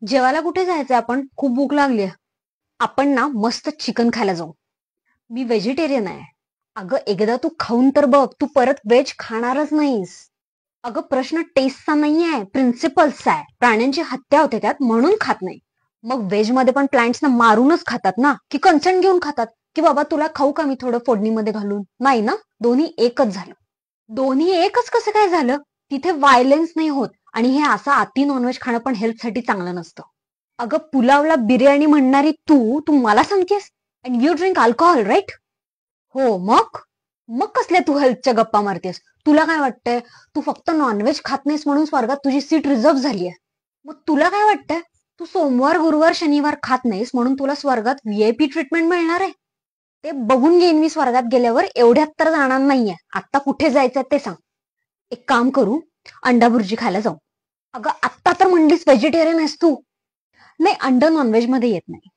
जेवायला कुठे जायचंय आपण? खूप भूक लागली. आपण ना मस्त चिकन खायला जाऊ. मी व्हेजिटेरियन आहे. अगं एकदा तू खाऊन तर बघ, तू परत व्हेज खाणारच नाहीस. अगं प्रश्न टेस्टचा नाहीये, प्रिन्सिपल्सचा आहे. प्राण्यांची हत्या होते त्यात म्हणून खात नाही. मग व्हेज मध्ये पण प्लांट्सना मारूनच खातात ना, की कन्सेंट घेऊन खातात, की बाबा तुला खाऊ का मी थोडं फोडणीमध्ये घालून? नाही ना, दोन्ही एकच झालं. दोन्ही एकच कसं काय झालं? तिथे व्हायलेन्स नाही होत आणि हे असं अति नॉनव्हेज खाणं पण हेल्थसाठी चांगलं नसतं. अगं पुलावला बिर्याणी म्हणणारी तू तू मला सांगतेस and you drink alcohol right? हो मग मग कसल्या तू हेल्थच्या गप्पा मारतेस? तुला काय वाटतंय तू फक्त नॉनव्हेज खात नाहीस म्हणून स्वर्गात तुझी सीट रिझर्व्ह झाली आहे? मग तुला काय वाटतंय तू सोमवार गुरुवार शनिवार खात नाहीस म्हणून तुला स्वर्गात व्हीआयपी ट्रीटमेंट मिळणार आहे? ते बघून घेईन मी स्वर्गात गेल्यावर, एवढ्यात तर जाणार नाहीये. आता कुठे जायचंय ते सांग. एक काम करू, अंडा भुर्जी खायला जाऊ. अगं आत्ता तर म्हणलीस व्हेजिटेरियन आहेस तू. नाही, अंड नॉनव्हेज मध्ये येत नाही.